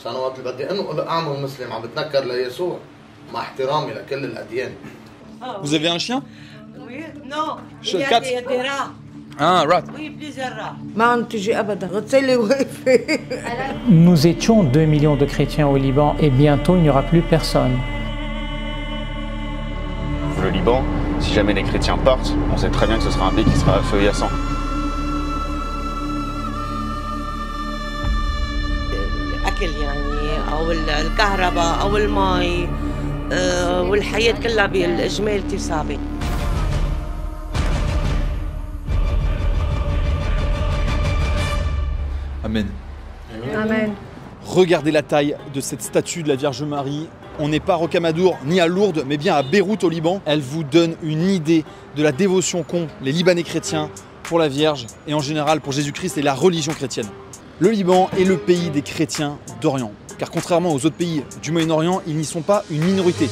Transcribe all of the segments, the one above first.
سنوات اللي بدي أعمل مسلم عم بتنكر ليسوع مع احترامي لكل الأديان. Vous avez un chien? Oui, non. Il y a des rats. Ah, rat. Oui, plusieurs rats. ما عم تجي أبدا غتسلي واقفة. Nous étions 2 millions de chrétiens au Liban et bientôt il n'y aura plus personne. Le Liban, si jamais les chrétiens partent, on sait très bien que ce sera un pays qui sera à feu et à sang. الأكل يعني أو الكهرباء أو الماء والحياة كلها بالإجمال كثير صعبة. Amen. Amen. Regardez la taille de cette statue de la Vierge Marie. On n'est pas à Rocamadour ni à Lourdes, mais bien à Beyrouth au Liban. Elle vous donne une idée de la dévotion qu'ont les Libanais chrétiens pour la Vierge et en général pour Jésus-Christ et la religion chrétienne. Le Liban est le pays des chrétiens d'Orient. Car contrairement aux autres pays du Moyen-Orient, ils n'y sont pas une minorité,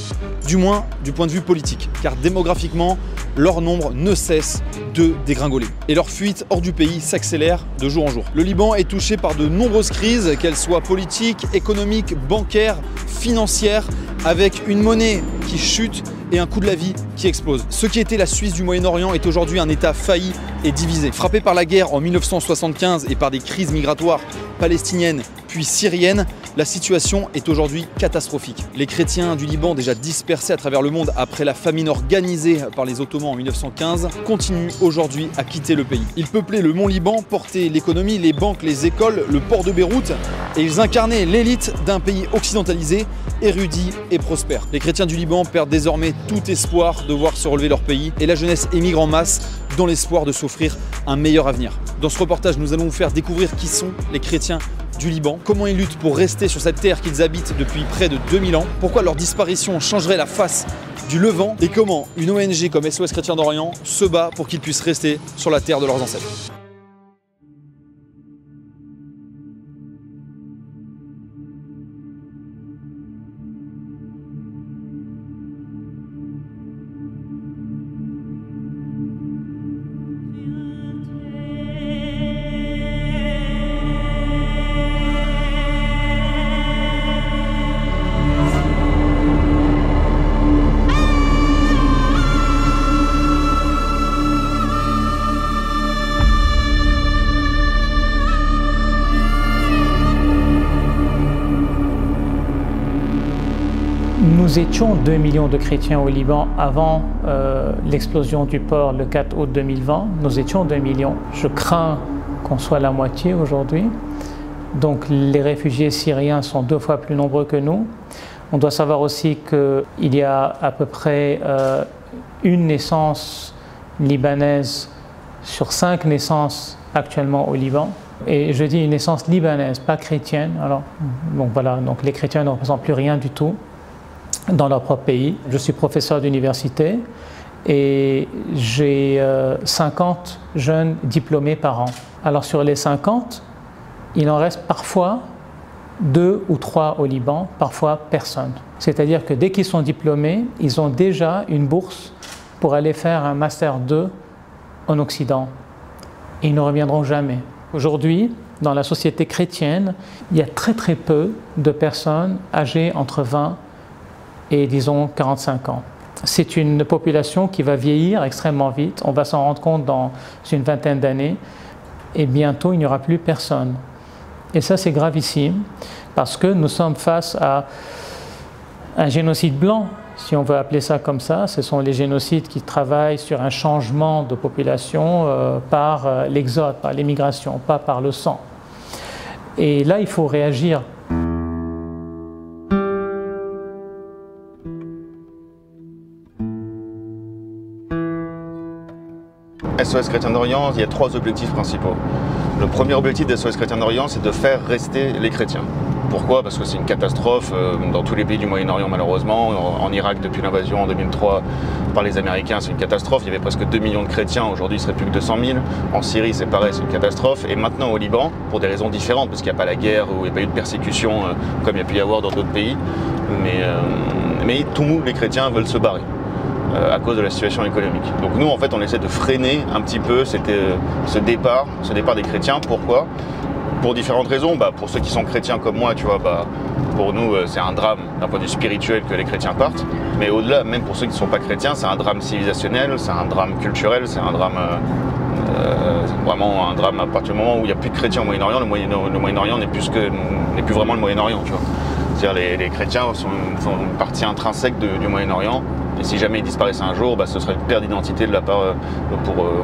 du moins du point de vue politique, car démographiquement, leur nombre ne cesse de dégringoler. Et leur fuite hors du pays s'accélère de jour en jour. Le Liban est touché par de nombreuses crises, qu'elles soient politiques, économiques, bancaires, financières, avec une monnaie qui chute et un coût de la vie qui explose. Ce qui était la Suisse du Moyen-Orient est aujourd'hui un État failli et divisé. Frappé par la guerre en 1975 et par des crises migratoires palestiniennes puis syriennes, la situation est aujourd'hui catastrophique. Les chrétiens du Liban, déjà dispersés à travers le monde après la famine organisée par les Ottomans en 1915, continuent aujourd'hui à quitter le pays. Ils peuplaient le mont Liban, portaient l'économie, les banques, les écoles, le port de Beyrouth, et ils incarnaient l'élite d'un pays occidentalisé, érudit et prospère. Les chrétiens du Liban perdent désormais tout espoir de voir se relever leur pays, et la jeunesse émigre en masse dans l'espoir de s'offrir un meilleur avenir. Dans ce reportage, nous allons vous faire découvrir qui sont les chrétiens du Liban, comment ils luttent pour rester sur cette terre qu'ils habitent depuis près de 2000 ans, pourquoi leur disparition changerait la face du Levant et comment une ONG comme SOS Chrétiens d'Orient se bat pour qu'ils puissent rester sur la terre de leurs ancêtres. Nous étions 2 millions de chrétiens au Liban avant l'explosion du port le 4 août 2020. Nous étions 2 millions. Je crains qu'on soit la moitié aujourd'hui. Donc les réfugiés syriens sont 2 fois plus nombreux que nous. On doit savoir aussi qu'il y a à peu près une naissance libanaise sur 5 naissances actuellement au Liban. Et je dis une naissance libanaise, pas chrétienne. Alors, donc voilà, donc les chrétiens ne représentent plus rien du tout dans leur propre pays. Je suis professeur d'université et j'ai 50 jeunes diplômés par an. Alors sur les 50, il en reste parfois 2 ou 3 au Liban, parfois personne. C'est-à-dire que dès qu'ils sont diplômés, ils ont déjà une bourse pour aller faire un Master 2 en Occident. Et ils ne reviendront jamais. Aujourd'hui, dans la société chrétienne, il y a très peu de personnes âgées entre 20 et disons 45 ans. C'est une population qui va vieillir extrêmement vite, on va s'en rendre compte dans une vingtaine d'années et bientôt il n'y aura plus personne. Et ça c'est gravissime parce que nous sommes face à un génocide blanc, si on veut appeler ça comme ça. Ce sont les génocides qui travaillent sur un changement de population par l'exode, par l'émigration, pas par le sang. Et là il faut réagir. SOS Chrétiens d'Orient, il y a 3 objectifs principaux. Le premier objectif de SOS Chrétiens d'Orient, c'est de faire rester les chrétiens. Pourquoi? Parce que c'est une catastrophe dans tous les pays du Moyen-Orient malheureusement. En Irak, depuis l'invasion en 2003 par les Américains, c'est une catastrophe. Il y avait presque 2 millions de chrétiens, aujourd'hui il ne serait plus que 200 000. En Syrie, c'est pareil, c'est une catastrophe. Et maintenant au Liban, pour des raisons différentes, parce qu'il n'y a pas la guerre ou il n'y a pas eu de persécution comme il y a pu y avoir dans d'autres pays, mais tous les chrétiens veulent se barrer à cause de la situation économique. Donc nous, en fait, on essaie de freiner un petit peu ce départ des chrétiens. Pourquoi? pour différentes raisons. Pour ceux qui sont chrétiens comme moi, tu vois, pour nous, c'est un drame d'un point de vue spirituel que les chrétiens partent. Mais au-delà, même pour ceux qui ne sont pas chrétiens, c'est un drame civilisationnel, c'est un drame culturel, c'est un drame, vraiment un drame à partir du moment où il n'y a plus de chrétiens au Moyen-Orient. Le Moyen-Orient n'est plus vraiment le Moyen-Orient, tu vois. C'est-à-dire les chrétiens sont une partie intrinsèque du Moyen-Orient. Et si jamais ils disparaissent un jour, ce serait une perte d'identité de la part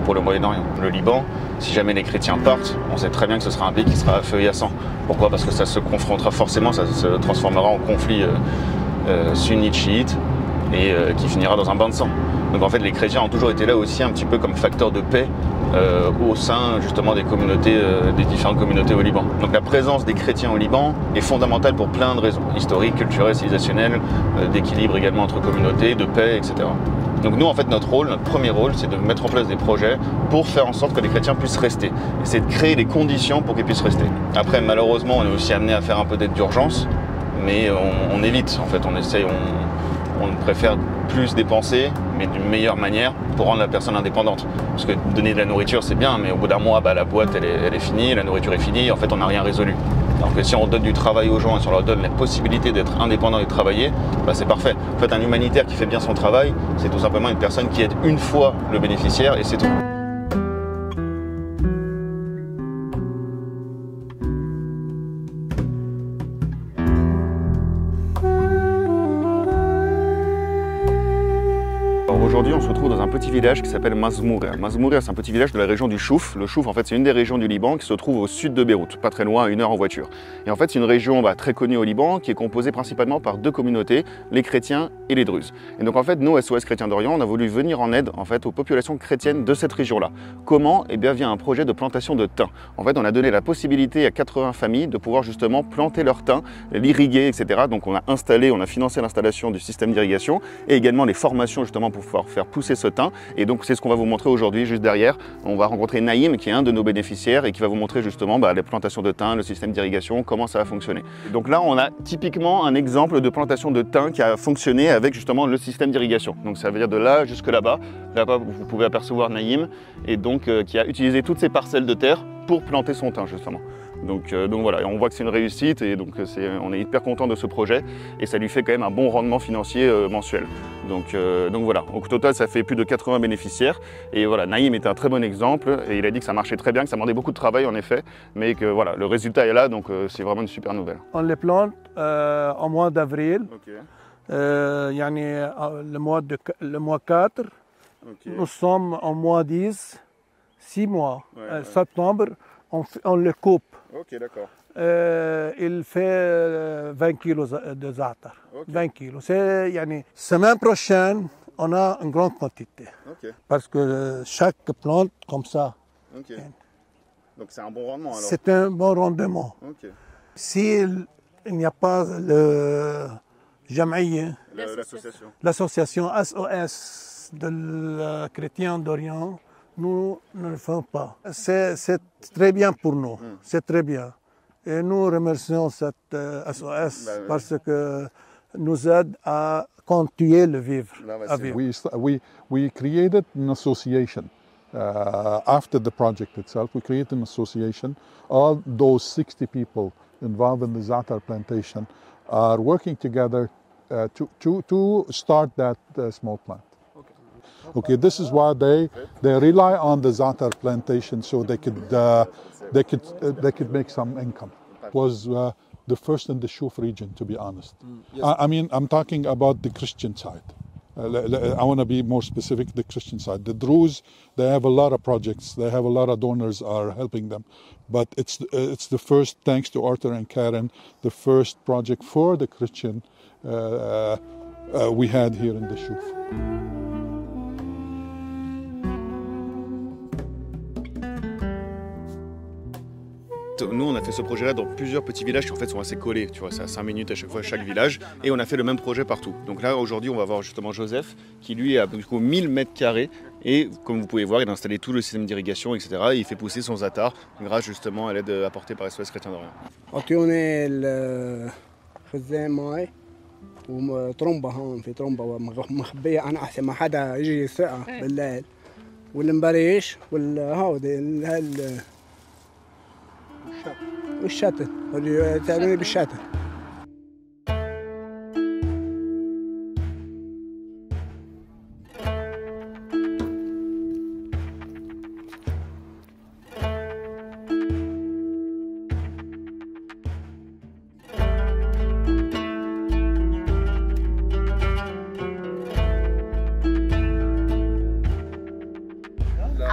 pour le Moyen-Orient. Le Liban, si jamais les chrétiens partent, on sait très bien que ce sera un pays qui sera à feu et à sang. Pourquoi? Parce que ça se confrontera forcément, ça se transformera en conflit sunnite-chiite et qui finira dans un bain de sang. Donc en fait, les chrétiens ont toujours été là aussi un petit peu comme facteur de paix au sein justement des communautés, des différentes communautés au Liban. Donc la présence des chrétiens au Liban est fondamentale pour plein de raisons, historiques, culturelles, civilisationnelles, d'équilibre également entre communautés, de paix, etc. Donc nous en fait notre premier rôle, c'est de mettre en place des projets pour faire en sorte que les chrétiens puissent rester. Et c'est de créer les conditions pour qu'ils puissent rester. Après malheureusement on est aussi amené à faire un peu d'aide d'urgence, mais on évite en fait, on préfère plus dépenser, mais d'une meilleure manière pour rendre la personne indépendante. Parce que donner de la nourriture, c'est bien, mais au bout d'un mois, la boîte, elle est finie, la nourriture est finie, en fait, on n'a rien résolu. Alors que si on donne du travail aux gens et si on leur donne la possibilité d'être indépendants et de travailler, c'est parfait. En fait, un humanitaire qui fait bien son travail, c'est tout simplement une personne qui aide une fois le bénéficiaire et c'est tout. Aujourd'hui, on se retrouve dans un petit village qui s'appelle Mazmouria. Mazmouria, c'est un petit village de la région du Chouf. Le Chouf, en fait, c'est une des régions du Liban qui se trouve au sud de Beyrouth, pas très loin, à 1 heure en voiture. Et en fait, c'est une région très connue au Liban qui est composée principalement par deux communautés, les chrétiens et les druzes. Et donc, en fait, nous, SOS Chrétiens d'Orient, on a voulu venir en aide en fait, aux populations chrétiennes de cette région-là. Comment? Eh bien, via un projet de plantation de thym. En fait, on a donné la possibilité à 80 familles de pouvoir justement planter leur thym, l'irriguer, etc. Donc, on a financé l'installation du système d'irrigation et également les formations justement pour pouvoir faire pousser ce thym. Et donc c'est ce qu'on va vous montrer aujourd'hui juste derrière. On va rencontrer Naïm qui est un de nos bénéficiaires et qui va vous montrer justement les plantations de thym, le système d'irrigation, comment ça va fonctionner. Donc là on a typiquement un exemple de plantation de thym qui a fonctionné avec justement le système d'irrigation. Donc ça veut dire de là jusque là-bas. Là-bas vous pouvez apercevoir Naïm et donc qui a utilisé toutes ces parcelles de terre pour planter son thym justement. Donc voilà, et on voit que c'est une réussite et donc on est hyper content de ce projet et ça lui fait quand même un bon rendement financier mensuel. Donc voilà, au total ça fait plus de 80 bénéficiaires et voilà, Naïm était un très bon exemple et il a dit que ça marchait très bien, que ça demandait beaucoup de travail en effet, mais que voilà, le résultat est là, donc c'est vraiment une super nouvelle. On les plante en mois d'avril, le mois 4, nous sommes en mois 10, 6 mois, septembre, on le coupe. Ok, d'accord. Il fait 20 kilos de za'atar. Okay. 20 kilos. Semaine prochaine, on a une grande quantité. Okay. Parce que chaque plante, comme ça. Okay. Donc c'est un bon rendement alors? C'est un bon rendement. Okay. S'il n'y a pas le Jam'iyya, l'association SOS de chrétiens d'Orient, nous ne le faisons pas. C'est très bien pour nous, c'est très bien. Et nous remercions cette SOS parce que nous aide à continuer le vivre. We created an association. After the project itself, we created an association. All those 60 people involved in the za'atar plantation are working together to start that small plant. Okay, this is why they rely on the za'atar plantation so they could make some income. It was the first in the Chouf region, to be honest. Yes. I mean, I'm talking about the Christian side. I want to be more specific, the Christian side. The Druze, they have a lot of projects. They have a lot of donors are helping them. But it's the first, thanks to Arthur and Karen, the first project for the Christian we had here in the Chouf. Nous, on a fait ce projet-là dans plusieurs petits villages qui en fait sont assez collés, tu vois, c'est à 5 minutes à chaque fois chaque village, et on a fait le même projet partout. Donc là, aujourd'hui, on va voir justement Joseph, qui lui a du coup 1000 mètres carrés, et comme vous pouvez voir, il a installé tout le système d'irrigation, etc. Et il fait pousser son za'atar grâce justement à l'aide apportée par SOS Chrétiens d'Orient. أعطوني الخزان ماي وطرمبة هون في طرمبة مخبية أنا أحسن ما حدا يجي يسرقها بالليل والمبريش والهودي بالشتاء تعملي بالشتاء.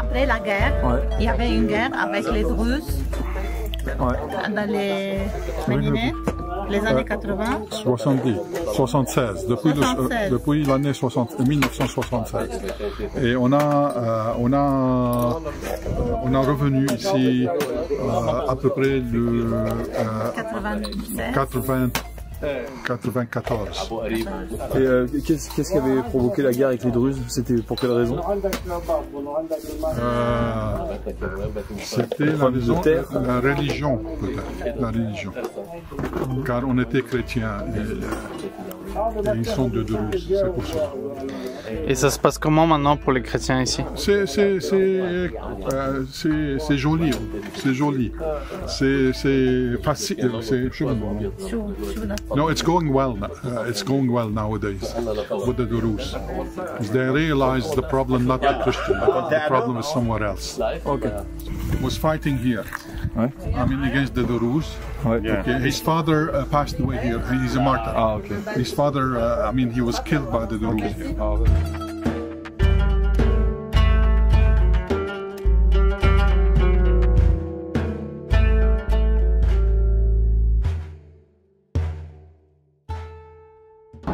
Après la guerre, il y avait une guerre avec les Druzes dans les Médinés, les années 80. 76, depuis l'année 1976. Et on a revenu ici à peu près le 94. Et qu'est-ce qui avait provoqué la guerre avec les Druzes? C'était pour quelle raison? C'était la religion, peut-être. La religion. Car on était chrétiens et ils sont de Druzes, c'est pour ça. Et ça se passe comment maintenant pour les chrétiens ici? C'est joli, c'est joli. C'est facile, No, it's going well. It's going well nowadays with the Druze. They realize the problem not the Christian, the problem is somewhere else. Okay. Was fighting here. I mean against the Druze. Okay. His father passed away here. He's a martyr. Okay. His father, I mean, he was killed by the Druze here.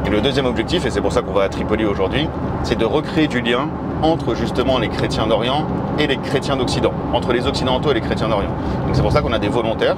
Et le deuxième objectif, et c'est pour ça qu'on va à Tripoli aujourd'hui, c'est de recréer du lien entre justement les chrétiens d'Orient et les chrétiens d'Occident, entre les Occidentaux et les chrétiens d'Orient. Donc c'est pour ça qu'on a des volontaires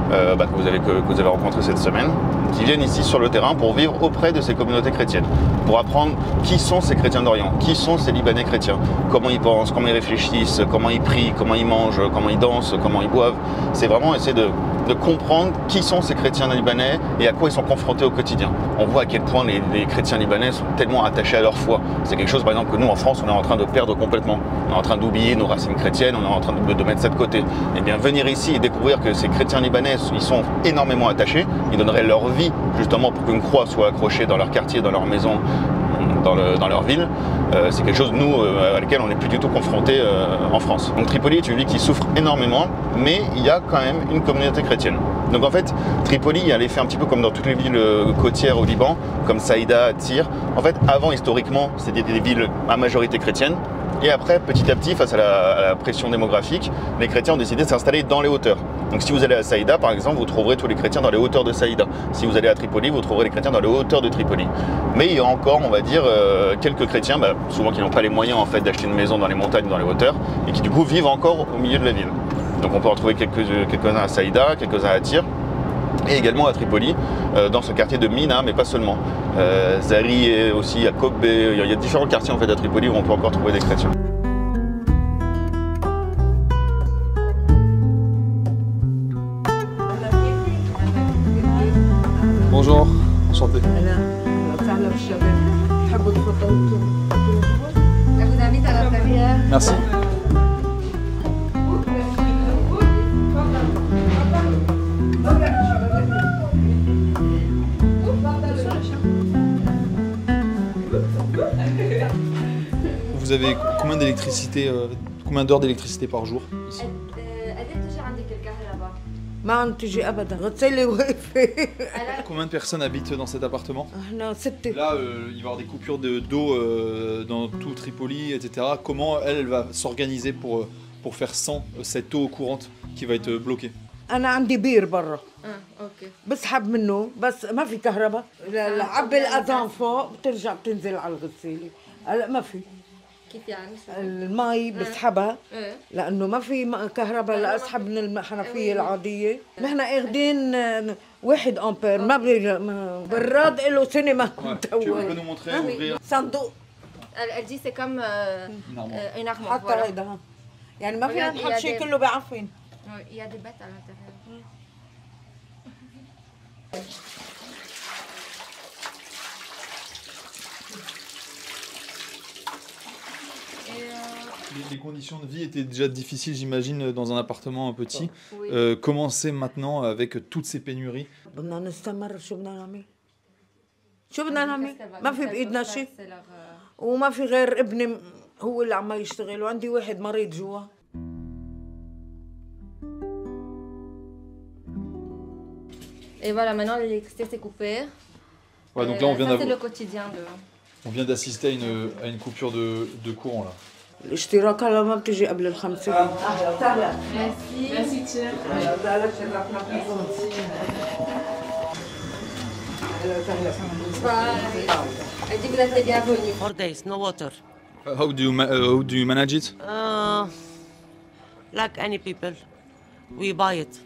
que vous avez rencontrés cette semaine, qui viennent ici sur le terrain pour vivre auprès de ces communautés chrétiennes, pour apprendre qui sont ces chrétiens d'Orient, qui sont ces Libanais chrétiens, comment ils pensent, comment ils réfléchissent, comment ils prient, comment ils mangent, comment ils dansent, comment ils boivent. C'est vraiment essayer de comprendre qui sont ces chrétiens libanais et à quoi ils sont confrontés au quotidien. On voit à quel point les chrétiens libanais sont tellement attachés à leur foi. C'est quelque chose, par exemple, que nous, en France, on est en train de perdre complètement. On est en train d'oublier nos racines chrétiennes, on est en train de mettre ça de côté. Et bien, venir ici et découvrir que ces chrétiens libanais, ils sont énormément attachés, ils donneraient leur vie, justement, pour qu'une croix soit accrochée dans leur quartier, dans leur maison, dans leur ville, c'est quelque chose, nous, à laquelle on n'est plus du tout confronté en France. Donc Tripoli est une ville qui souffre énormément, mais il y a quand même une communauté chrétienne. Donc en fait, Tripoli, elle est fait un petit peu comme dans toutes les villes côtières au Liban, comme Saïda, Tyr. En fait, avant, historiquement, c'était des villes à majorité chrétienne. Et après, petit à petit, face à la pression démographique, les chrétiens ont décidé de s'installer dans les hauteurs. Donc si vous allez à Saïda, par exemple, vous trouverez tous les chrétiens dans les hauteurs de Saïda. Si vous allez à Tripoli, vous trouverez les chrétiens dans les hauteurs de Tripoli. Mais il y a encore, on va dire, quelques chrétiens, souvent qui n'ont pas les moyens en fait d'acheter une maison dans les montagnes, dans les hauteurs, et qui du coup vivent encore au milieu de la ville. Donc on peut en trouver quelques-uns à Saïda, quelques-uns à Tyr, et également à Tripoli, dans ce quartier de Mina, mais pas seulement. Zari et aussi à Kobe, il y a différents quartiers en fait à Tripoli où on peut encore trouver des chrétiens. Bonjour, enchanté. Merci. Vous avez combien d'électricité, combien d'heures d'électricité par jour ici? Combien de personnes habitent dans cet appartement? Là, il va y avoir des coupures d'eau dans tout Tripoli, etc. Comment elle va s'organiser pour faire sans cette eau courante qui va être bloquée? أنا عندي بير برا بسحب منه بس ما في كهرباء عبي الأذان فوق بترجع بتنزل على الغسالة هلا ما في كيف يعني المي بسحبها لأنه ما في كهرباء لأسحب من الحنفية العادية نحن اخدين 1 أمبير ما براد له سنة ما صندوق Elle dit c'est comme une armoire. حتى هيدا يعني ما فينا نحط شيء كله بعفن. Il y a des bêtes à l'intérieur. les conditions de vie étaient déjà difficiles, j'imagine, dans un appartement petit. Oui. Comment c'est maintenant avec toutes ces pénuries? شو بدنا نعمل؟ ما في بإيدنا شيء وما في غير ابني هو اللي عم يشتغل وعندي واحد مريض جوا. Et voilà, maintenant l'électricité s'est coupée. Ouais, donc là c'est le quotidien de... On vient d'assister à une coupure de courant là. الاشتراك هلا ما بتجي قبل الخمسة. أهلا وسهلا. Merci. Elle dit que vous êtes les bienvenus. 4 days, no water. How do you manage it? Like any people, we buy it.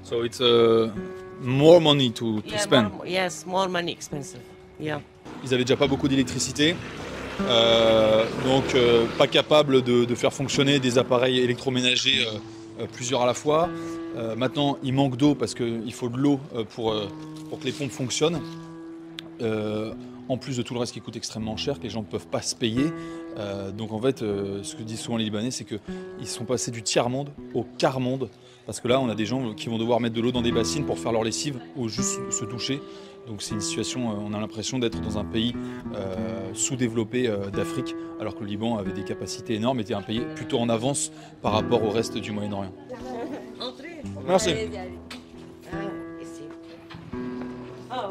So it's more money to spend. Yes, more money expensive. Yeah. Ils avaient déjà pas beaucoup d'électricité, donc pas capable de faire fonctionner des appareils électroménagers plusieurs à la fois. Maintenant, il manque d'eau parce qu'il faut de l'eau pour que les pompes fonctionnent. En plus de tout le reste qui coûte extrêmement cher, que les gens ne peuvent pas se payer. Donc en fait, ce que disent souvent les Libanais, c'est qu'ils sont passés du tiers-monde au quart-monde. Parce que là, on a des gens qui vont devoir mettre de l'eau dans des bassines pour faire leur lessive ou juste se doucher. Donc c'est une situation, on a l'impression d'être dans un pays sous-développé d'Afrique, alors que le Liban avait des capacités énormes, était un pays plutôt en avance par rapport au reste du Moyen-Orient. Merci.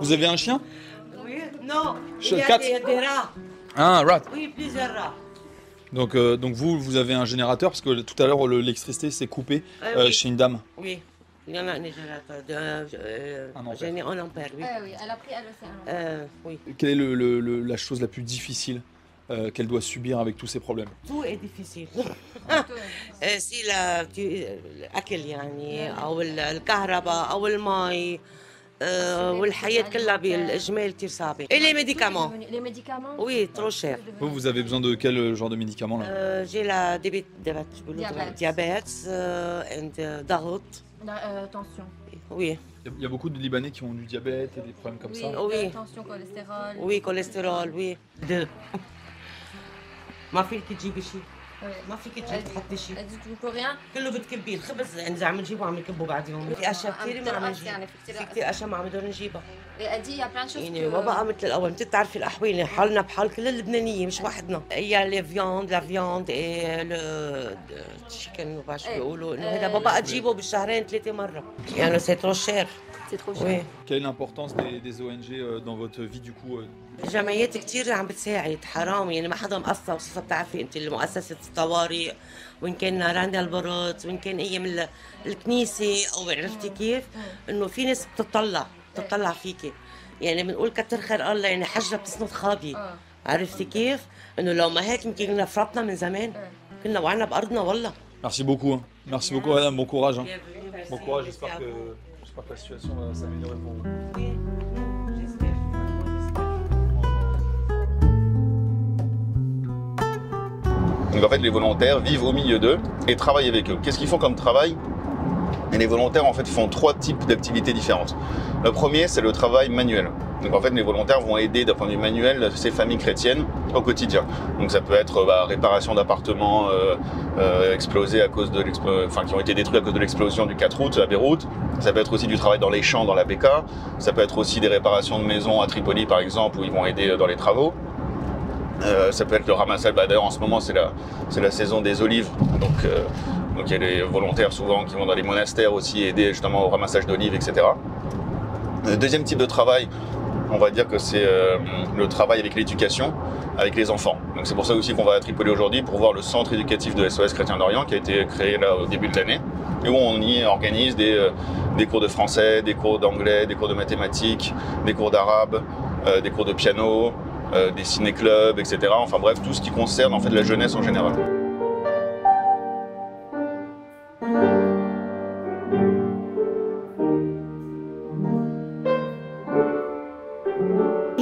Vous avez un chien? Oui, non. Il y a des rats. Ah, un rat. Oui, plusieurs rats. Donc vous avez un générateur, parce que tout à l'heure l'électricité s'est coupée chez une dame. Oui, il y en a un générateur en ampère, oui. Oui, elle a pris elle aussi un ampère. Oui. Quelle est la chose la plus difficile qu'elle doit subir avec tous ces problèmes? Tout est difficile. سي الأكل يعني أو الكهرباء أو الماء والحياة كلها بالإجمال كتير صعبة. Et les médicaments? Les médicaments? Oui, trop cher. Vous avez besoin de quel genre de médicaments là? J'ai la diabète et ضغط. Tension. Oui. Il y a beaucoup de Libanais qui ont du diabète et des problèmes comme ça. Oui. Tension, cholestérol. Oui, cholestérol, oui. Deux. ما فيك تجيبي شيء. ما فيك تجيبي تحطي شيء. كله بتكبيه الخبز يعني عم نجيبه وعم نكبه بعد يوم. في اشياء كثير ما عم نجيبها. في كثير اشياء ما عم نقدر نجيبها. يعني ما بقى مثل الاول، انت بتعرفي الاحوال حالنا بحال كل اللبنانيه مش وحدنا. هي لي فياند لا فياند اي لو تشيكن ما بعرف شو بيقولوا انه هذا ما بقى تجيبه بالشهرين 3 مرة. يعني سي ترو شير. Oui. Quelle est l'importance des ONG dans votre vie du coup? الجمعيات كتير عم بتساعد، حرام يعني ما حدا مقصر، خصوصا بتعرفي انت مؤسسة الطوارئ وان كان راندي البرد وان كان اي من الكنيسة او عرفتي كيف؟ انه في ناس بتطلع فيكي، يعني بنقول كتر خير الله يعني حجة بتسند خابية، عرفتي كيف؟ انه لو ما هيك يمكن كنا فرطنا من زمان، كنا وعنا بأرضنا والله. Merci beaucoup, merci beaucoup madame, bon courage. Bon courage, j'espère que la situation va s'améliorer pour vous. Donc en fait, les volontaires vivent au milieu d'eux et travaillent avec eux. Qu'est-ce qu'ils font comme travail? Et les volontaires en fait font 3 types d'activités différentes. Le premier, c'est le travail manuel. Donc en fait, les volontaires vont aider d'un point de vue manuel ces familles chrétiennes au quotidien. Donc ça peut être réparation d'appartements explosés à cause de qui ont été détruits à cause de l'explosion du 4 août à Beyrouth. Ça peut être aussi du travail dans les champs, dans la Beka. Ça peut être aussi des réparations de maisons à Tripoli par exemple, où ils vont aider dans les travaux. Ça peut être le ramassage. D'ailleurs, en ce moment, c'est la saison des olives. Donc il y a les volontaires souvent qui vont dans les monastères aussi aider justement au ramassage d'olives, etc. Le deuxième type de travail, on va dire que c'est le travail avec l'éducation, avec les enfants. Donc c'est pour ça aussi qu'on va à Tripoli aujourd'hui pour voir le centre éducatif de SOS Chrétien d'Orient qui a été créé là au début de l'année et où on y organise des cours de français, des cours d'anglais, des cours de mathématiques, des cours d'arabe, des cours de piano, des ciné-clubs, etc. Enfin bref, tout ce qui concerne en fait la jeunesse en général.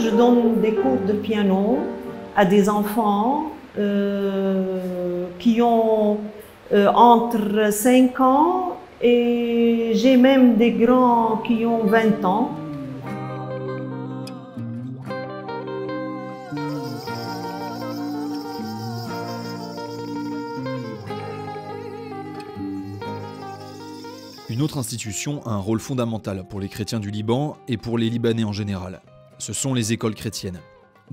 Je donne des cours de piano à des enfants qui ont entre 5 ans et j'ai même des grands qui ont 20 ans. Une autre institution a un rôle fondamental pour les chrétiens du Liban et pour les Libanais en général. Ce sont les écoles chrétiennes.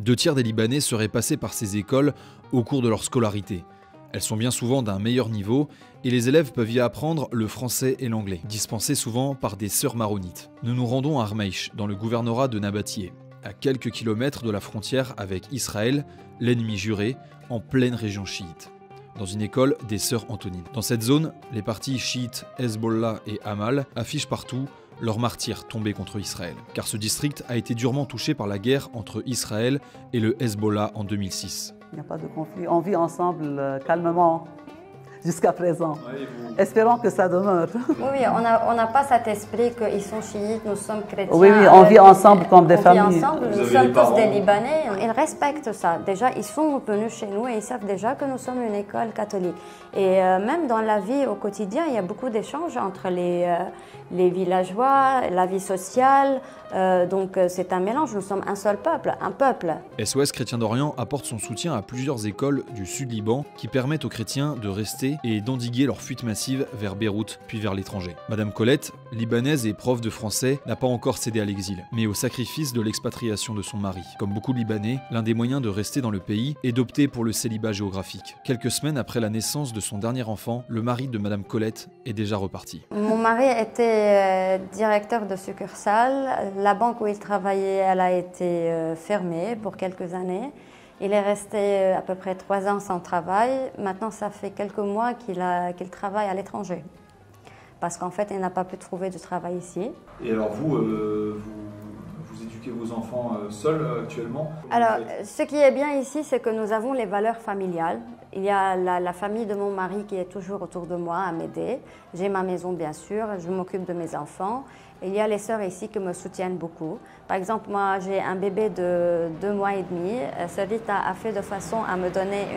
2/3 des Libanais seraient passés par ces écoles au cours de leur scolarité. Elles sont bien souvent d'un meilleur niveau et les élèves peuvent y apprendre le français et l'anglais, dispensés souvent par des sœurs maronites. Nous nous rendons à Armeïch, dans le gouvernorat de Nabatieh, à quelques kilomètres de la frontière avec Israël, l'ennemi juré, en pleine région chiite, dans une école des sœurs Antonines. Dans cette zone, les partis chiites Hezbollah et Amal affichent partout leurs martyrs tombés contre Israël, car ce district a été durement touché par la guerre entre Israël et le Hezbollah en 2006. Il n'y a pas de conflit. On vit ensemble calmement jusqu'à présent. Espérons que ça demeure. Oui, on n'a pas cet esprit qu'ils sont chiites, nous sommes chrétiens. Oui, on vit ensemble comme des familles. Nous sommes tous des Libanais. Ils respectent ça. Déjà, ils sont venus chez nous et ils savent déjà que nous sommes une école catholique. Et même dans la vie au quotidien, il y a beaucoup d'échanges entre les villageois, la vie sociale. Donc c'est un mélange, nous sommes un seul peuple, un peuple. SOS Chrétiens d'Orient apporte son soutien à plusieurs écoles du sud Liban qui permettent aux chrétiens de rester et d'endiguer leur fuite massive vers Beyrouth puis vers l'étranger. Madame Colette, libanaise et prof de français, n'a pas encore cédé à l'exil, mais au sacrifice de l'expatriation de son mari. Comme beaucoup de Libanais, l'un des moyens de rester dans le pays est d'opter pour le célibat géographique. Quelques semaines après la naissance de son dernier enfant, le mari de Madame Colette est déjà reparti. Mon mari était directeur de succursale. La banque où il travaillait, elle a été fermée pour quelques années. Il est resté à peu près 3 ans sans travail. Maintenant, ça fait quelques mois qu'il travaille à l'étranger. Parce qu'en fait, il n'a pas pu trouver du travail ici. Et alors vous éduquez vos enfants seuls actuellement? Alors, ce qui est bien ici, c'est que nous avons les valeurs familiales. Il y a la famille de mon mari qui est toujours autour de moi à m'aider. J'ai ma maison, bien sûr. Je m'occupe de mes enfants. Il y a les sœurs ici qui me soutiennent beaucoup. Par exemple, moi, j'ai un bébé de 2 mois et demi. Sœur Rita a fait de façon à me donner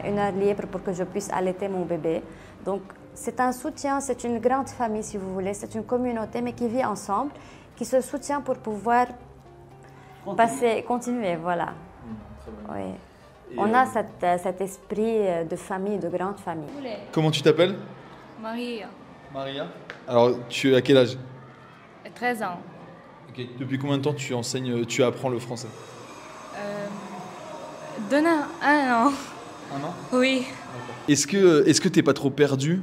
une heure libre pour que je puisse allaiter mon bébé. Donc, c'est un soutien, c'est une grande famille, si vous voulez. C'est une communauté, mais qui vit ensemble, qui se soutient pour pouvoir continuer, voilà. Oui. On a cet esprit de famille, de grande famille. Comment tu t'appelles? Maria. Maria. Alors, tu as quel âge? 13 ans. Okay. Depuis combien de temps tu apprends le français? Un an. 1 an? Oui. Est-ce que t'es pas trop perdu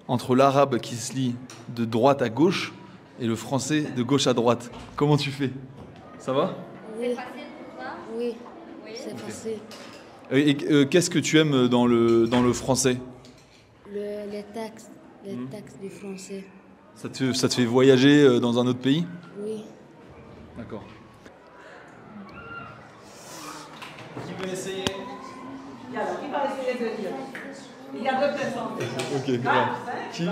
entre l'arabe qui se lit de droite à gauche et le français de gauche à droite? Comment tu fais? Ça va? Oui. C'est facile pour toi? Oui, c'est facile. Et qu'est-ce que tu aimes dans le français? Les textes du français. Ça te fait voyager dans un autre pays? Oui. D'accord. Qui veut essayer? Qui va essayer de dire? Il y a 2 personnes. Ok, qui?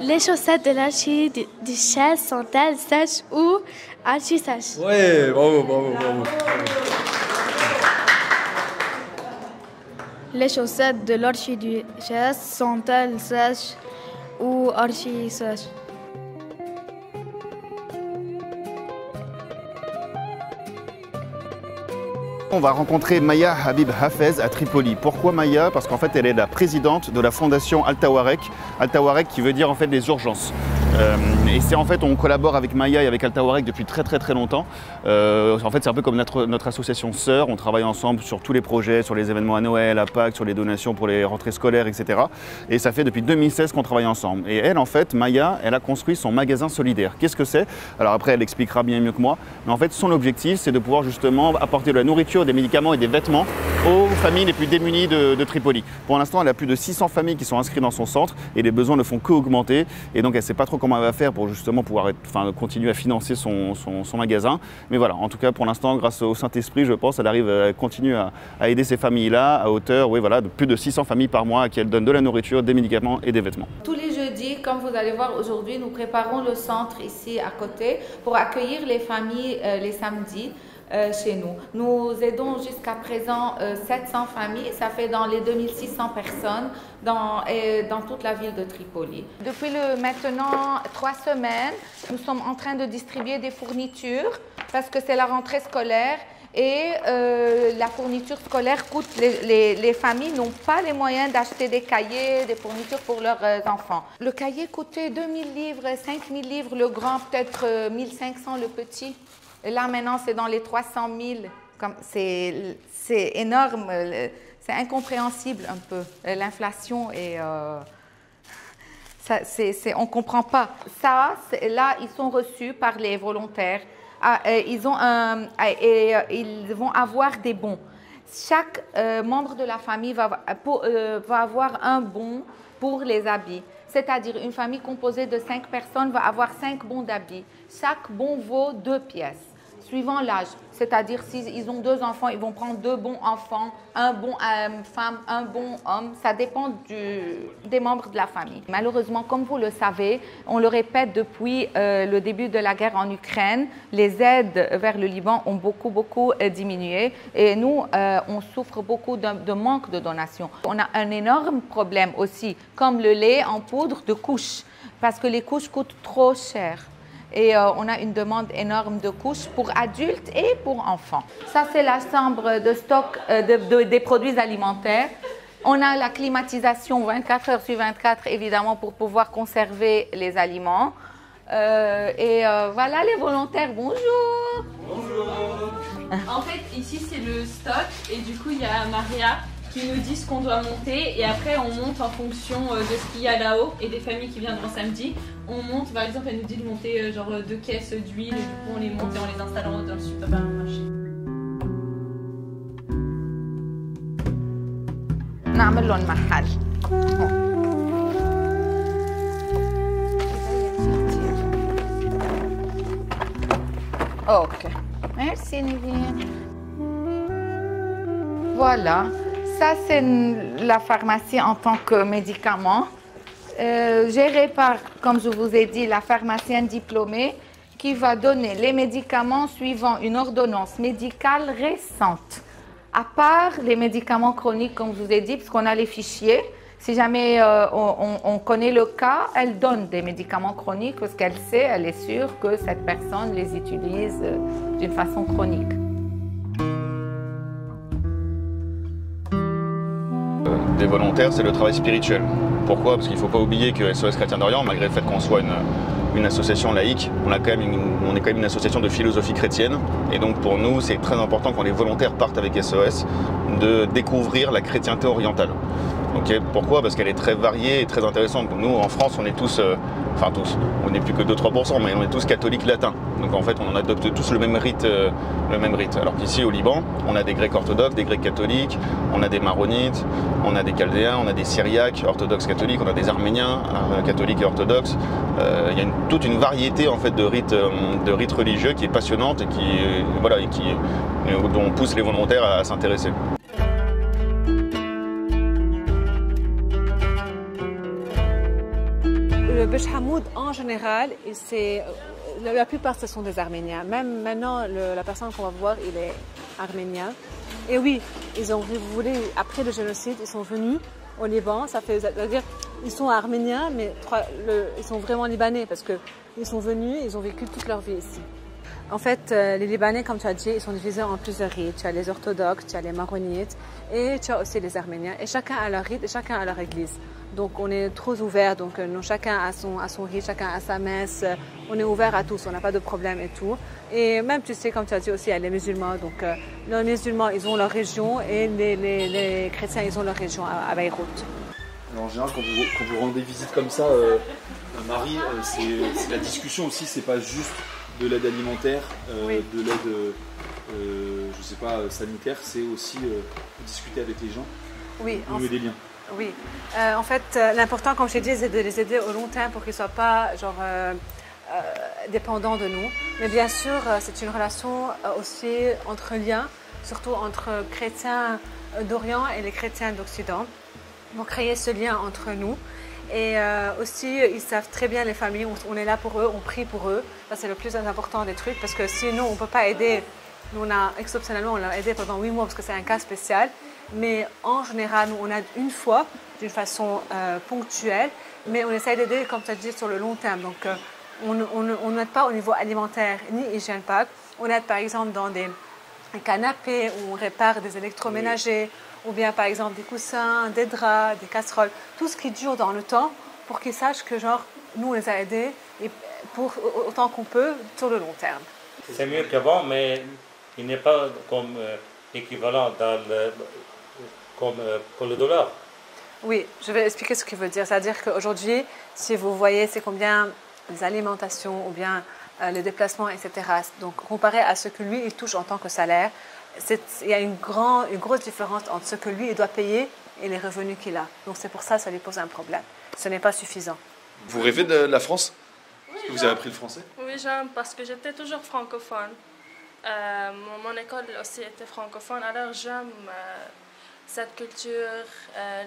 Les chaussettes de l'archi du chaise sont-elles sèches ou archi-sèches? Ouais, bravo. Les chaussettes de l'archiduchesse sont-elles sèches ou archi-sèches? On va rencontrer Maya Habib Hafez à Tripoli. Pourquoi Maya? Parce qu'en fait elle est la présidente de la fondation Al-Tawarek. Al-Tawarek qui veut dire en fait les urgences. Et c'est en fait on collabore avec Maya et avec Al-Tawarek depuis très longtemps. En fait c'est un peu comme notre association sœur. On travaille ensemble sur tous les projets, sur les événements à Noël, à Pâques, sur les donations pour les rentrées scolaires, etc. Et ça fait depuis 2016 qu'on travaille ensemble. Et elle en fait, Maya, elle a construit son magasin solidaire. Qu'est-ce que c'est? Alors après elle expliquera bien mieux que moi. Mais en fait son objectif c'est de pouvoir justement apporter de la nourriture, des médicaments et des vêtements aux familles les plus démunies de Tripoli. Pour l'instant, elle a plus de 600 familles qui sont inscrites dans son centre et les besoins ne font qu'augmenter. Et donc, elle ne sait pas trop comment elle va faire pour justement pouvoir continuer à financer son magasin. Mais voilà, en tout cas, pour l'instant, grâce au Saint-Esprit, je pense, elle arrive à continuer à aider ces familles-là à hauteur de plus de 600 familles par mois à qui elle donne de la nourriture, des médicaments et des vêtements. Tous les jeudis, comme vous allez voir aujourd'hui, nous préparons le centre ici à côté pour accueillir les familles les samedis. Chez nous. Nous aidons jusqu'à présent 700 familles, ça fait dans les 2600 personnes dans toute la ville de Tripoli. Depuis maintenant 3 semaines, nous sommes en train de distribuer des fournitures parce que c'est la rentrée scolaire Et la fourniture scolaire coûte, les familles n'ont pas les moyens d'acheter des cahiers, des fournitures pour leurs enfants. Le cahier coûtait 2000 livres, 5000 livres, le grand peut-être 1500 le petit. Et là maintenant c'est dans les 300 000, c'est énorme, c'est incompréhensible un peu. L'inflation et on ne comprend pas. Ça, là ils sont reçus par les volontaires. Ils vont avoir des bons. Chaque membre de la famille va avoir un bon pour les habits. C'est-à-dire une famille composée de 5 personnes va avoir 5 bons d'habits. Chaque bon vaut 2 pièces, suivant l'âge. C'est-à-dire s'ils ont 2 enfants, ils vont prendre 2 bons enfants, un bon femme, un bon homme. Ça dépend des membres de la famille. Malheureusement, comme vous le savez, on le répète depuis le début de la guerre en Ukraine, les aides vers le Liban ont beaucoup diminué. Et nous, on souffre beaucoup de manque de donations. On a un énorme problème aussi, comme le lait en poudre de couches, parce que les couches coûtent trop cher. Et on a une demande énorme de couches pour adultes et pour enfants. Ça, c'est la chambre de stock des produits alimentaires. On a la climatisation 24 heures sur 24, évidemment, pour pouvoir conserver les aliments. Voilà les volontaires, bonjour. Bonjour. En fait, ici, c'est le stock. Et du coup, il y a Maria qui nous dit ce qu'on doit monter. Et après, on monte en fonction de ce qu'il y a là-haut et des familles qui viendront samedi. On monte, par exemple, elle nous dit de monter genre 2 caisses d'huile. Et du coup, on les monte et on les installe en haut dans le supermarché. نعمل لهم محل. Ok. Merci Nivine. Voilà. Ça, c'est la pharmacie en tant que médicament. Gérée par, comme je vous ai dit, la pharmacienne diplômée qui va donner les médicaments suivant une ordonnance médicale récente. À part les médicaments chroniques, comme je vous ai dit, parce qu'on a les fichiers. Si jamais on connaît le cas, elle donne des médicaments chroniques parce qu'elle sait, elle est sûre que cette personne les utilise d'une façon chronique. Des volontaires, c'est le travail spirituel. Pourquoi? Parce qu'il ne faut pas oublier que SOS Chrétiens d'Orient, malgré le fait qu'on soit une association laïque, on est quand même une association de philosophie chrétienne. Et donc pour nous, c'est très important quand les volontaires partent avec SOS de découvrir la chrétienté orientale. Okay. Pourquoi? Parce qu'elle est très variée et très intéressante. Nous, en France, on est tous, enfin tous, on n'est plus que 2-3%, mais on est tous catholiques latins. Donc en fait, on en adopte tous le même rite. Alors qu'ici, au Liban, on a des Grecs orthodoxes, des Grecs catholiques, on a des Maronites, on a des Chaldéens, on a des Syriaques orthodoxes catholiques, on a des Arméniens catholiques et orthodoxes. Il y a toute une variété en fait de rites religieux qui est passionnante et dont on pousse les volontaires à s'intéresser. Le Bech Hamoud, en général, la plupart, ce sont des Arméniens. Même maintenant, la personne qu'on va voir, il est arménien. Et oui, ils ont voulu, après le génocide, ils sont venus au Liban. C'est-à-dire, ils sont arméniens, mais ils sont vraiment libanais parce qu'ils sont venus, ils ont vécu toute leur vie ici. En fait, les Libanais, comme tu as dit, ils sont divisés en plusieurs rites. Tu as les orthodoxes, tu as les maronites et tu as aussi les arméniens. Et chacun a leur rite et chacun a leur église. Donc on est trop ouverts, donc chacun a son rite, chacun a sa messe. On est ouvert à tous, on n'a pas de problème et tout. Et même, tu sais, comme tu as dit aussi, il y a les musulmans. Donc les musulmans, ils ont leur région et les chrétiens, ils ont leur région à Beyrouth. Alors, en général, quand vous rendez visite comme ça, Marie, c'est la discussion aussi, c'est pas juste de l'aide alimentaire, oui. De l'aide, je sais pas, sanitaire, c'est aussi discuter avec les gens, oui, nouer des liens. Oui, en fait, l'important, comme je t'ai dit, c'est de les aider au long terme pour qu'ils ne soient pas dépendants de nous. Mais bien sûr, c'est une relation aussi entre liens, surtout entre chrétiens d'Orient et les chrétiens d'Occident, pour créer ce lien entre nous. Et aussi, ils savent très bien, les familles, on est là pour eux, on prie pour eux. Ça, c'est le plus important des trucs, parce que sinon, on ne peut pas aider. Nous, exceptionnellement, on l'a aidé pendant 8 mois, parce que c'est un cas spécial. Mais en général, nous, on aide une fois, d'une façon ponctuelle, mais on essaie d'aider, comme tu as dit, sur le long terme. Donc, on n'aide pas au niveau alimentaire, ni hygiène pack. On aide, par exemple, dans des des canapés, où on répare des électroménagers, ou bien par exemple des coussins, des draps, des casseroles, tout ce qui dure dans le temps pour qu'ils sachent que genre nous on les a aidés et pour autant qu'on peut sur le long terme. C'est mieux qu'avant, mais il n'est pas comme équivalent comme pour le dollar. Oui, je vais expliquer ce qu'il veut dire. C'est-à-dire qu'aujourd'hui, si vous voyez c'est combien les alimentations ou bien les déplacements, etc. Donc comparé à ce que lui il touche en tant que salaire, il y a une grosse différence entre ce que lui il doit payer et les revenus qu'il a. Donc c'est pour ça que ça lui pose un problème. Ce n'est pas suffisant. Vous rêvez de la France? Est-ce que vous avez appris le français? Oui, j'aime parce que j'étais toujours francophone. Mon école aussi était francophone, alors j'aime cette culture,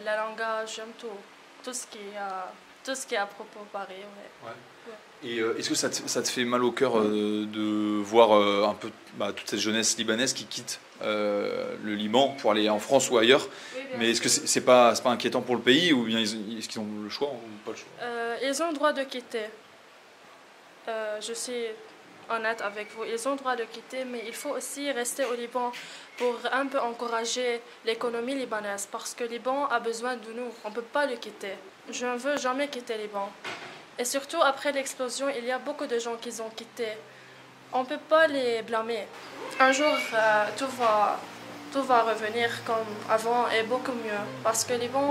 le langage, j'aime tout ce qui est à propos de Paris. Ouais. Ouais. Et est-ce que ça te fait mal au cœur de voir un peu toute cette jeunesse libanaise qui quitte le Liban pour aller en France ou ailleurs? Mais est-ce que c'est pas inquiétant pour le pays, ou bien est-ce qu'ils ont le choix ou pas le choix? Ils ont le droit de quitter. Je suis honnête avec vous, ils ont le droit de quitter, mais il faut aussi rester au Liban pour un peu encourager l'économie libanaise, parce que le Liban a besoin de nous, on ne peut pas le quitter. Je ne veux jamais quitter le Liban. Et surtout après l'explosion, il y a beaucoup de gens qui ont quitté. On ne peut pas les blâmer. Un jour, tout va revenir comme avant et beaucoup mieux, parce que le Liban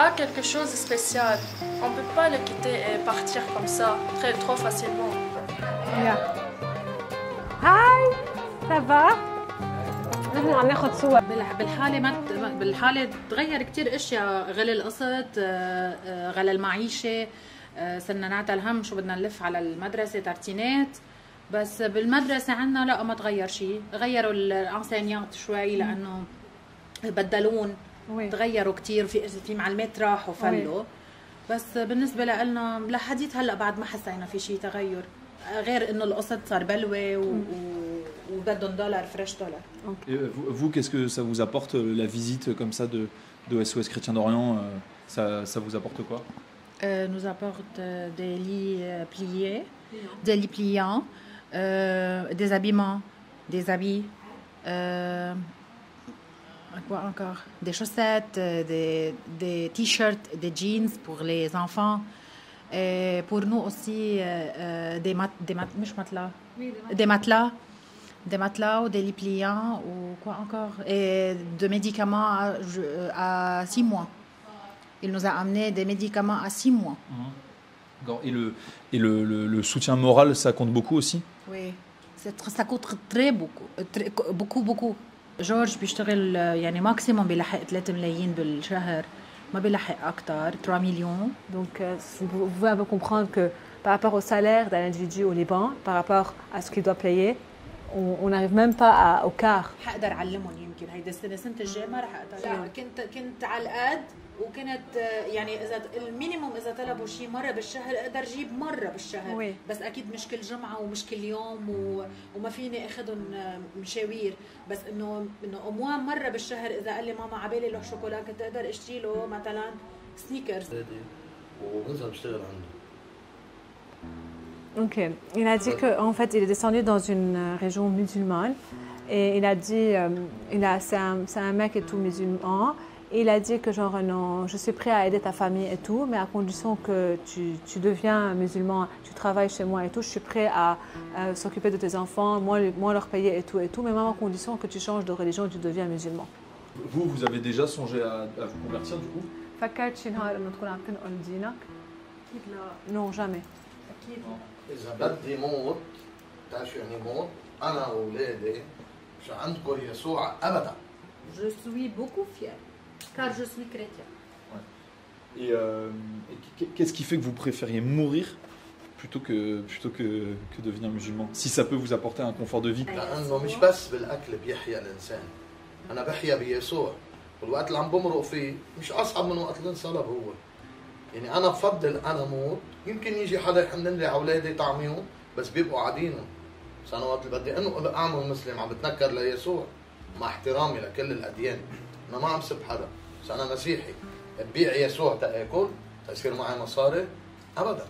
a quelque chose de spécial. On ne peut pas le quitter et partir comme ça, trop facilement. Hi, ça va? نحن عم ناخذ صور بالحاله تغير كثير اشياء، غلى القسط، غلى المعيشه، صرنا نعتل هم شو بدنا نلف على المدرسه ترتينات، بس بالمدرسه عندنا لا ما تغير شيء، غيروا الانسينيانت شوي لانه بدلون، تغيروا كثير، في معلمات راحوا فلوا، بس بالنسبه لنا لحديت هلا بعد ما حسينا في شيء تغير، غير انه القسط صار بلوه وبدهم دولار فريش دولار. Et vous, qu'est-ce que ça vous apporte la visite comme ça de SOS Chrétien d'Orient? Ça vous apporte quoi? Nous apporte des lits pliés, des lits pliants, des habillements, des habits, quoi encore? Des chaussettes, des t-shirts, des jeans pour les enfants. Et pour nous aussi des matelas ou des lits pliants ou quoi encore, et de médicaments à 6 mois. Il nous a amené des médicaments à 6 mois. Et le soutien moral, ça compte beaucoup aussi? Oui, ça coûte très beaucoup. جورج بيشتغل يعني ماكسيموم بيلحق 3 ملايين بالشهر، ما بيلحق أكتر 3 millions. Donc vous pouvez un peu comprendre que par rapport au salaire d'un individu au Liban, par rapport à ce qu'il doit payer, on n'arrive même pas au quart. حقدر أعلمهم يمكن هيدا السنة الجاية ما رح أقدر. كنت على القد، وكانت يعني إذا المينيموم إذا طلبوا شيء مرة بالشهر أقدر أجيب مرة بالشهر، بس أكيد مش كل جمعة ومش كل يوم وما فيني أخذهم مشاوير، بس إنه أموال مرة بالشهر إذا قال لي ماما عبالي له شوكولا كنت أقدر أشتري له مثلا سنيكرز. وبنزل بشتغل عنده. Ok, il a dit qu'en fait il est descendu dans une région musulmane et il a dit, c'est un mec et tout musulman, et il a dit que genre non, je suis prêt à aider ta famille et tout, mais à condition que tu deviens musulman, tu travailles chez moi et tout, je suis prêt à s'occuper de tes enfants, moi leur payer et tout, mais même à condition que tu changes de religion, tu deviens musulman. Vous avez déjà songé à vous convertir du coup? فكرت شي نهار انه تكون عم تنقل دينك؟ اكيد لا. Non, jamais. اكيد إذا بدي موت، تعرف يعني موت؟ أنا وأولادي مش عندكم يسوع أبدا. Je suis beaucoup fière, car je suis chrétien. Ouais. Et qu'est-ce qui fait que vous préfériez mourir plutôt que devenir musulman, si ça peut vous apporter un confort de vie? لأنه مش بس بالأكل بيحيا الإنسان، أنا بحيا بيسوع، والوقت اللي عم بمرق فيه مش أصعب من وقت اللي انصلب هو. يعني أنا بفضل أنا موت، يمكن يجي حدا يحنن لي على أولادي طعميهم، بس بيبقوا عادينهم. بس أنا وقت اللي بدي أنه أعمل مسلم عم بتنكر ليسوع، مع احترامي لكل الأديان، أنا ما عم سب حدا، بس أنا مسيحي، تبيع يسوع تاكل، تصير معي مصاري؟ أبدا.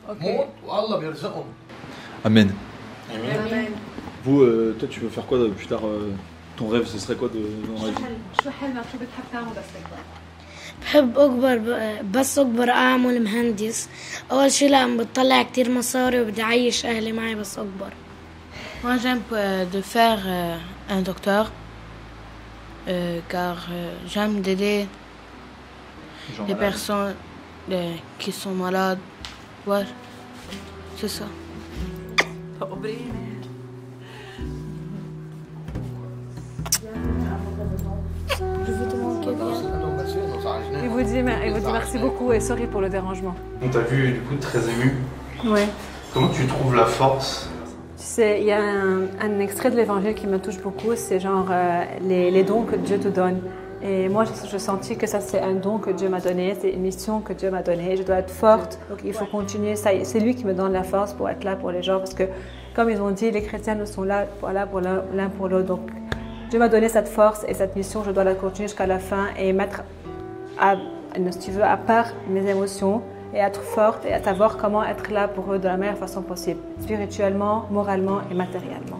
موت والله بيرزقهم. Amen. Amen. Vous, toi, tu veux faire quoi plus tard ton rêve, ce serait quoi dans la vie? بحب أكبر بس أكبر أعمل مهندس. أول شي لأن بتطلع كتير مصاري وبدي أعيش أهلي معي بس أكبر. Moi j'aime de faire un docteur car j'aime d'aider les personnes qui sont malades. Ouais, c'est ça. Il vous dit merci beaucoup et sorry pour le dérangement. On t'a vu du coup très ému. Ouais. Comment tu trouves la force? Tu sais, il y a un extrait de l'évangile qui me touche beaucoup, c'est genre les dons que Dieu te donne. Et moi, je sentis que ça, c'est un don que Dieu m'a donné, c'est une mission que Dieu m'a donnée. Je dois être forte, donc il faut continuer. C'est lui qui me donne la force pour être là pour les gens, parce que, comme ils ont dit, les chrétiens ne sont là pour l'un pour l'autre. Donc, Dieu m'a donné cette force et cette mission, je dois la continuer jusqu'à la fin et mettre, si tu veux, à part mes émotions et être forte et à savoir comment être là pour eux de la meilleure façon possible, spirituellement, moralement et matériellement.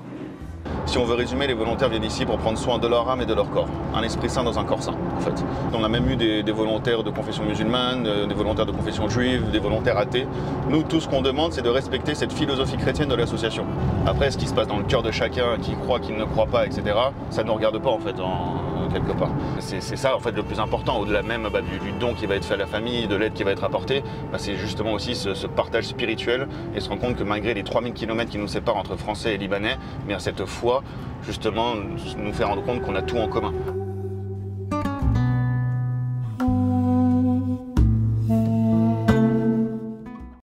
Si on veut résumer, les volontaires viennent ici pour prendre soin de leur âme et de leur corps. Un esprit sain dans un corps sain, en fait. On a même eu des volontaires de confession musulmane, des volontaires de confession juive, des volontaires athées. Nous, tout ce qu'on demande, c'est de respecter cette philosophie chrétienne de l'association. Après, ce qui se passe dans le cœur de chacun, qui croit, qui ne croit pas, etc., ça ne nous regarde pas, en fait, quelque part. C'est ça, en fait, le plus important, au-delà même du don qui va être fait à la famille, de l'aide qui va être apportée, c'est justement aussi ce partage spirituel et se rendre compte que malgré les 3000 km qui nous séparent entre Français et Libanais, cette foi, justement, nous fait rendre compte qu'on a tout en commun.